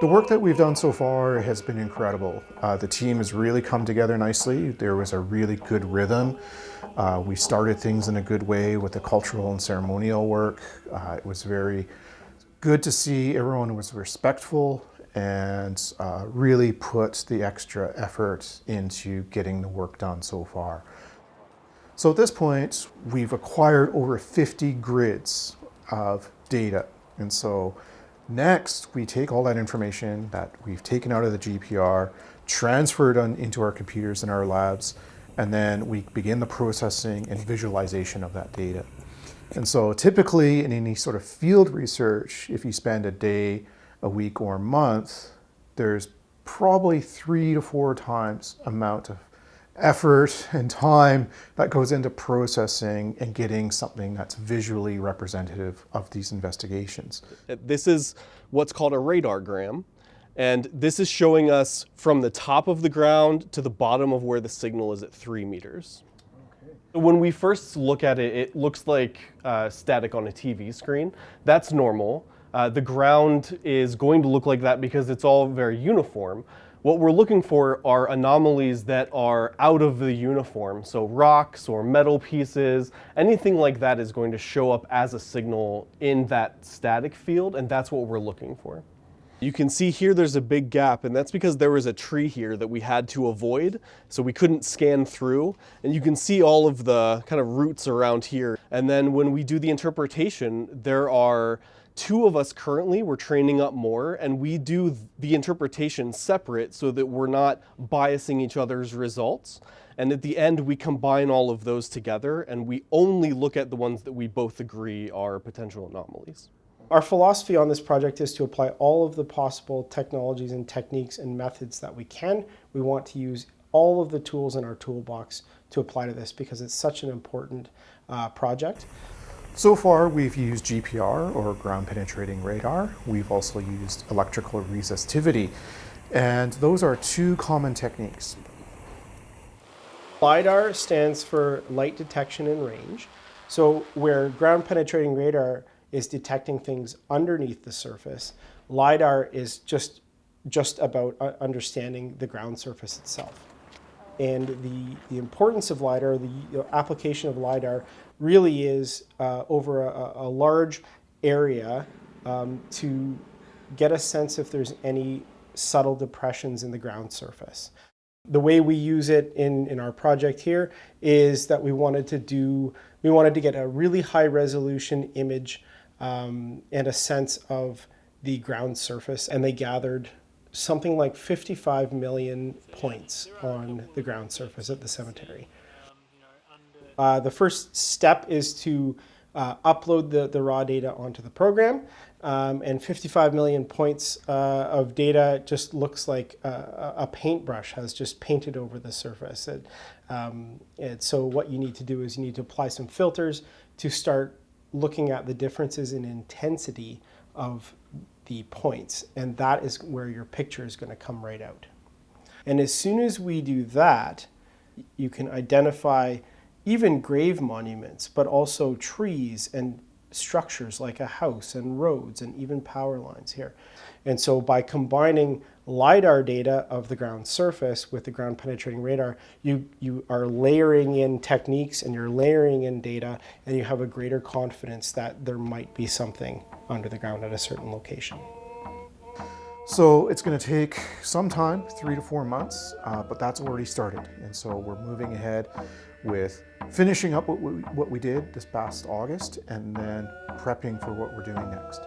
The work that we've done so far has been incredible. The team has really come together nicely. There was a really good rhythm. We started things in a good way with the cultural and ceremonial work. It was very good to see everyone was respectful and really put the extra effort into getting the work done so far. So at this point, we've acquired over 50 grids of data. And so next, we take all that information that we've taken out of the GPR, transfer it into our computers in our labs, and then we begin the processing and visualization of that data. And so typically in any sort of field research, if you spend a day, a week, or a month, there's probably 3 to 4 times amount of effort and time that goes into processing and getting something that's visually representative of these investigations. This is what's called a radargram, and this is showing us from the top of the ground to the bottom of where the signal is at 3 meters. Okay. When we first look at it, it looks like static on a TV screen. That's normal. The ground is going to look like that because it's all very uniform. What we're looking for are anomalies that are out of the uniform. So rocks or metal pieces, anything like that is going to show up as a signal in that static field, and that's what we're looking for. You can see here there's a big gap, and that's because there was a tree here that we had to avoid, so we couldn't scan through. And you can see all of the kind of roots around here. And then when we do the interpretation, there are 2 of us currently. We're training up more, and we do the interpretation separate so that we're not biasing each other's results. And at the end, we combine all of those together, and we only look at the ones that we both agree are potential anomalies. Our philosophy on this project is to apply all of the possible technologies and techniques and methods that we can. We want to use all of the tools in our toolbox to apply to this because it's such an important project. So far, we've used GPR, or ground penetrating radar. We've also used electrical resistivity, and those are 2 common techniques. LiDAR stands for light detection and range. So where ground penetrating radar is detecting things underneath the surface, LiDAR is just about understanding the ground surface itself. And the importance of LiDAR, the application of LiDAR, really is over a large area to get a sense if there's any subtle depressions in the ground surface. The way we use it in our project here is that we wanted to get a really high resolution image and a sense of the ground surface, and they gathered something like 55 million points on the ground surface at the cemetery. The first step is to upload the raw data onto the program, and 55 million points of data just looks like a paintbrush has just painted over the surface. And so what you need to do is you need to apply some filters to start looking at the differences in intensity of the points, and that is where your picture is going to come right out. And as soon as we do that, you can identify even grave monuments, but also trees and structures like a house and roads and even power lines here. And so by combining LiDAR data of the ground surface with the ground penetrating radar, you are layering in techniques and you're layering in data, and you have a greater confidence that there might be something under the ground at a certain location. So it's going to take some time, 3 to 4 months, but that's already started. And so we're moving ahead with finishing up what we did this past August, and then prepping for what we're doing next.